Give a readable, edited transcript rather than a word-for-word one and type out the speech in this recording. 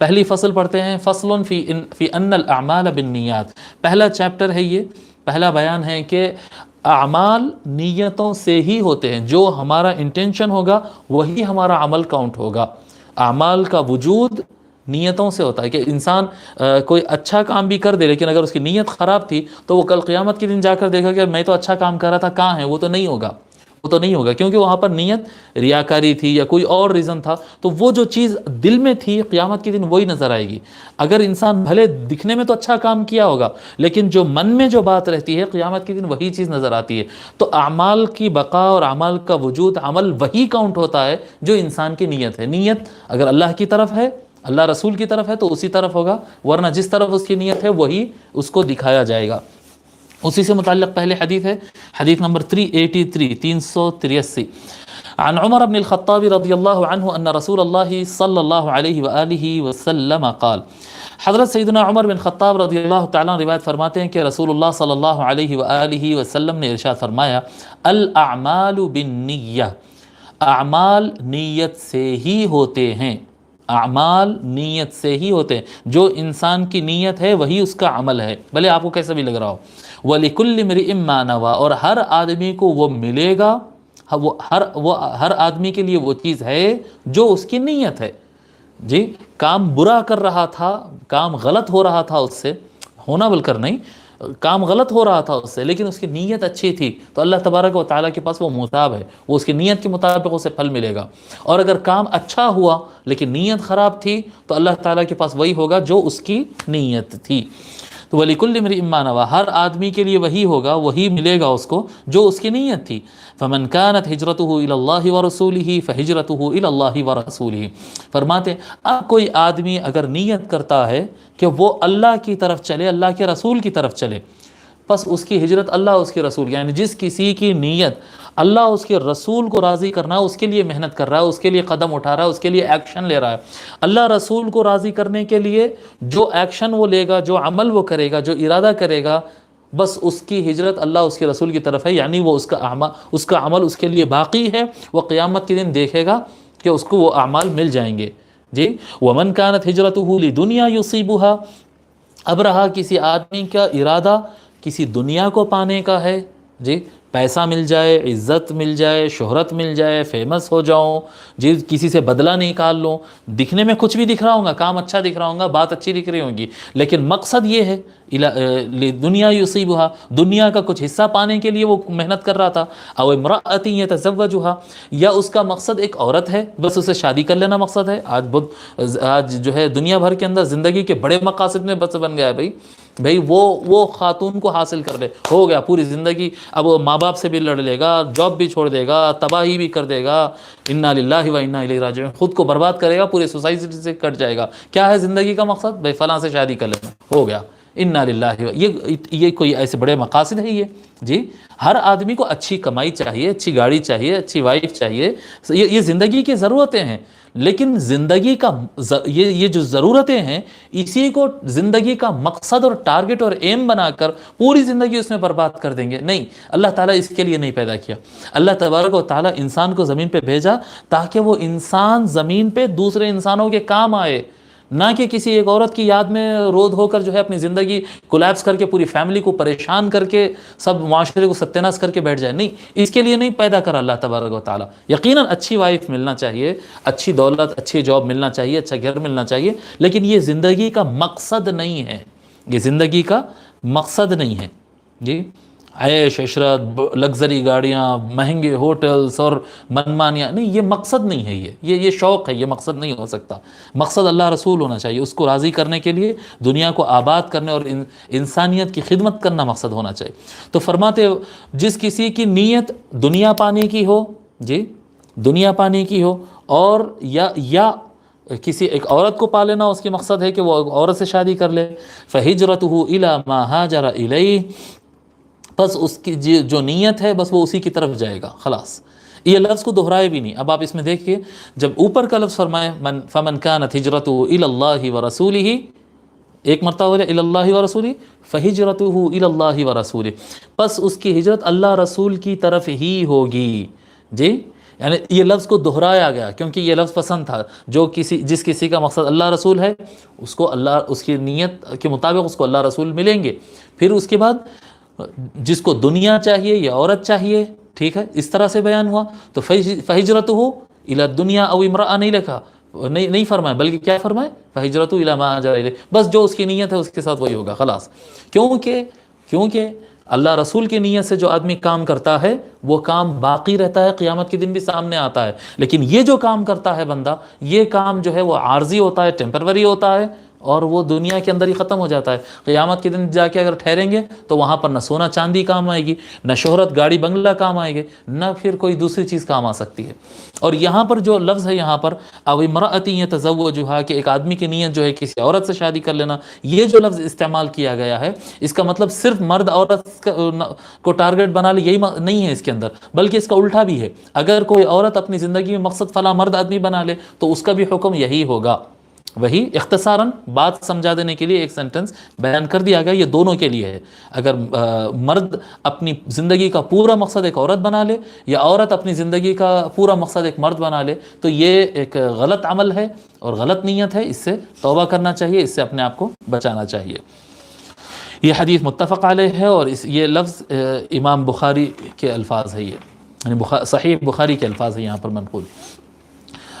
پہلی فصل پڑھتے ہیں، فصل فی ان الاعمال بالنیات، پہلا چیپٹر ہے یہ، پہلا بیان ہے کہ اعمال نیتوں سے ہی ہوتے ہیں، جو ہمارا انٹینشن ہوگا وہی ہمارا عمل کاؤنٹ ہوگا۔ اعمال کا وجود نیتوں سے ہوتا ہے، کہ انسان کوئی اچھا کام بھی کر دے لیکن اگر اس کی نیت خراب تھی تو وہ کل قیامت کے دن جا کر دیکھا کہ میں تو اچھا کام کر رہا تھا، کہاں ہے وہ؟ تو نہیں ہوگا، وہ تو نہیں ہوگا، کیونکہ وہاں پر نیت ریاکاری تھی یا کوئی اور ریزن تھا، تو وہ جو چیز دل میں تھی قیامت کے دن وہی نظر آئے گی۔ اگر انسان بھلے دکھنے میں تو اچھا کام کیا ہوگا لیکن جو من میں جو بات رہتی ہے قیامت کے دن وہی چیز نظر آتی ہے۔ تو اعمال کی بقا اور اعمال کا وجود، عمل وہی کاؤنٹ ہوتا ہے جو انسان کی نیت ہے۔ نیت اگر اللہ کی طرف ہے، اللہ رسول کی طرف ہے تو اسی طرف ہوگا، ورنہ جس طرف اس کی نیت ہے وہی اس کو دکھایا جائے گا۔ اسی سے متعلق پہلے حدیث ہے، حدیث نمبر 383 383 عن عمر بن الخطاب رضی اللہ عنہ ان رسول اللہ صلی اللہ علیہ وآلہ وسلم قال، حضرت سیدنا عمر بن خطاب رضی اللہ تعالیٰ روایت فرماتے ہیں کہ رسول اللہ صلی اللہ علیہ وآلہ وسلم نے ارشاد فرمایا، الاعمال بالنیہ، اعمال نیت سے ہی ہوتے ہیں، اعمال نیت سے ہی ہوتے ہیں، جو انسان کی نیت ہے وہی اس کا عمل ہے، بھلے آپ کو کیسا بھی لگ رہا ہو۔ وَلِكُلِّ امْرِئٍ مَّا نَوَىٰ، اور ہر آدمی کو وہ ملے گا، ہر آدمی کے لیے وہ چیز ہے جو اس کی نیت ہے۔ جی، کام برا کر رہا تھا، کام غلط ہو رہا تھا اس سے، ہونا بول کر نہیں، کام غلط ہو رہا تھا اس سے لیکن اس کی نیت اچھی تھی تو اللہ تبارک و تعالیٰ کے پاس وہ محتاب ہے، وہ اس کی نیت کے مطابق اسے پھل ملے گا۔ اور اگر کام اچھا ہوا لیکن نیت خراب تھی تو اللہ تعالیٰ کے پاس وہی ہوگا جو اس کی نیت تھی۔ تو وَلِكُلِّ امْرِئٍ مَّا نَوَىٰ، ہر آدمی کے لیے وہی ہوگا، وہی ملے گا اس کو جو اس کی نیت تھی۔ فَمَنْ كَانَتْ هِجْرَتُهُ إِلَى اللَّهِ وَرَسُولِهِ فَهِجْرَتُهُ إِلَى اللَّهِ وَرَسُولِهِ، فرماتے اب کوئی آدمی اگر نیت کرتا ہے کہ وہ اللہ کی طرف چلے، اللہ کے رسول کی طرف چلے، بس اس کی ہجرت اللہ اس کے رسول، یعنی جس کسی کی نیت اللہ اس کے رسول کو راضی کرنا ہے اس کے لیے محنت کر رہا ہے، اس کے لیے قدم اٹھا رہا ہے، اس کے لیے ایکشن لے رہا ہے، اللہ رسول کو راضی کرنے کے لیے جو ایکشن وہ لے گا، جو عمل وہ کرے گا، جو ارادہ کرے گا، بس اس کی ہجرت اللہ اس کے رسول کی طرف ہے، یعنی وہ اس کا عمل اس کے لیے باقی ہے، وہ قیامت کے دن دیکھے گا کہ اس کو وہ اعمال مل جائیں گے۔ جی، وَمَنْ كَانَتْ هِجْرَتُهُ لِدُنْيَا يُصِيبُهَا، اب رہا کسی آدمی کا ارادہ کسی دنیا کو پانے کا ہے، جی، پیسہ مل جائے، عزت مل جائے، شہرت مل جائے، فیمس ہو جاؤں، جی، کسی سے بدلہ نکال لوں، دکھنے میں کچھ بھی دکھ رہا ہوں گا، کام اچھا دکھ رہا ہوں گا، بات اچھی دکھ رہی ہوگی، لیکن مقصد یہ ہے دنیا یصیبها، دنیا کا کچھ حصہ پانے کے لیے وہ محنت کر رہا تھا، او امرأۃ یتزوجها، یا اس کا مقصد ایک عورت ہے، بس اسے شادی کر لینا مقصد ہے۔ آج جو ہے دنیا بھر کے اندر زندگی کے بڑے مقاصد میں بس بن گیا ہے بھئی وہ خاتون کو حاصل کر لے، ہو گیا پوری زندگی، اب وہ ماں باپ سے بھی لڑ لے گا، جاب بھی چھوڑ دے گا، تباہی بھی کر دے گا، انا للہ و انا الیہ راجعون، خود کو برباد کرے گا، پورے سوسائٹی سے کٹ جائے گا۔ کیا ہے زندگی کا مقصد؟ بھئی فلاں سے شادی کر لینا، ہو گیا، انا للہ، یہ کوئی ایسے بڑے مقاصد ہے یہ؟ جی، ہر آدمی کو اچھی کمائی چاہیے، اچھی گاڑی چاہیے، اچھی وائف چاہیے، یہ زندگی کی ضرورتیں ہیں، لیکن زندگی کا یہ جو ضرورتیں ہیں اسی کو زندگی کا مقصد اور ٹارگٹ اور ایم بنا کر پوری زندگی اس میں برباد کر دیں گے، نہیں، اللہ تعالیٰ اس کے لیے نہیں پیدا کیا۔ اللہ تبارک و تعالیٰ انسان کو زمین پہ بھیجا تاکہ وہ انسان زمین پہ دوسرے انسانوں کے کام آئے، نہ کہ کسی ایک عورت کی یاد میں رود ہو کر جو ہے اپنی زندگی کولیپس کر کے پوری فیملی کو پریشان کر کے سب معاشرے کو ستیہ کر کے بیٹھ جائے، نہیں، اس کے لیے نہیں پیدا کرا اللہ تبارک و تعالیٰ۔ یقیناً اچھی وائف ملنا چاہیے، اچھی دولت، اچھی جاب ملنا چاہیے، اچھا گھر ملنا چاہیے، لیکن یہ زندگی کا مقصد نہیں ہے، یہ زندگی کا مقصد نہیں ہے۔ جی، عیش عشرت، لگژری گاڑیاں، مہنگے ہوٹلز اور منمانیاں، نہیں، یہ مقصد نہیں ہے، یہ شوق ہے، یہ مقصد نہیں ہو سکتا۔ مقصد اللہ رسول ہونا چاہیے، اس کو راضی کرنے کے لیے دنیا کو آباد کرنے اور انسانیت کی خدمت کرنا مقصد ہونا چاہیے۔ تو فرماتے جس کسی کی نیت دنیا پانے کی ہو، جی، دنیا پانے کی ہو، اور یا کسی ایک عورت کو پا لینا اس کی مقصد ہے کہ وہ عورت سے شادی کر لے، فَهِجْرَتُهُ إِلَى مَا هَاجَرَ إِلَيْهِ، بس اس کی جو نیت ہے بس وہ اسی کی طرف جائے گا، خلاص۔ یہ لفظ کو دہرائے بھی نہیں۔ اب آپ اس میں دیکھیے، جب اوپر کا لفظ فرمائے فَمَنْ كَانَتْ هِجْرَتُهُ إِلَى اللَّهِ وَرَسُولِهِ، ایک مرتبہ بولے إِلَى اللَّهِ وَرَسُولِهِ، فَهِجْرَتُهُ إِلَى اللَّهِ وَرَسُولِهِ، بس اس کی ہجرت اللہ رسول کی طرف ہی ہوگی۔ جی، یعنی یہ لفظ کو دہرایا گیا کیونکہ یہ لفظ پسند تھا. جس کسی کا مقصد اللہ رسول ہے اس کو اللہ اس کی نیت کے مطابق اس کو اللہ رسول ملیں گے. پھر اس کے بعد جس کو دنیا چاہیے یا عورت چاہیے، ٹھیک ہے، اس طرح سے بیان ہوا. تو فہجرتہ الی الدنیا او امرأہ نہیں لکھا، نہیں فرمایا، بلکہ کیا فرمایا؟ فہجرتہ الی ما ہاجر الیہ. بس جو اس کی نیت ہے اس کے ساتھ وہی ہوگا خلاص. کیونکہ اللہ رسول کی نیت سے جو آدمی کام کرتا ہے وہ کام باقی رہتا ہے، قیامت کے دن بھی سامنے آتا ہے. لیکن یہ جو کام کرتا ہے بندہ، یہ کام جو ہے وہ عارضی ہوتا ہے، ٹیمپروری ہوتا ہے، اور وہ دنیا کے اندر ہی ختم ہو جاتا ہے. قیامت کے دن جا کے اگر ٹھہریں گے تو وہاں پر نہ سونا چاندی کام آئے گی، نہ شہرت گاڑی بنگلہ کام آئے گی، نہ پھر کوئی دوسری چیز کام آ سکتی ہے. اور یہاں پر جو لفظ ہے یہاں پر او امرأۃ یتزوجھا، کہ ایک آدمی کی نیت جو ہے کسی عورت سے شادی کر لینا، یہ جو لفظ استعمال کیا گیا ہے اس کا مطلب صرف مرد عورت کو ٹارگٹ بنا لے، یہی نہیں ہے اس کے اندر، بلکہ اس کا الٹا بھی ہے. اگر کوئی عورت اپنی زندگی میں مقصد فلاں مرد آدمی بنا لے تو اس کا بھی حکم یہی ہوگا. وہی اختصاراً بات سمجھا دینے کے لیے ایک سینٹنس بیان کر دیا گیا، یہ دونوں کے لیے ہے. اگر مرد اپنی زندگی کا پورا مقصد ایک عورت بنا لے یا عورت اپنی زندگی کا پورا مقصد ایک مرد بنا لے تو یہ ایک غلط عمل ہے اور غلط نیت ہے. اس سے توبہ کرنا چاہیے، اس سے اپنے آپ کو بچانا چاہیے. یہ حدیث متفق علیہ ہے اور یہ لفظ امام بخاری کے الفاظ ہے، یہ یعنی صحیح بخاری کے الفاظ ہیں یہاں پر منقول.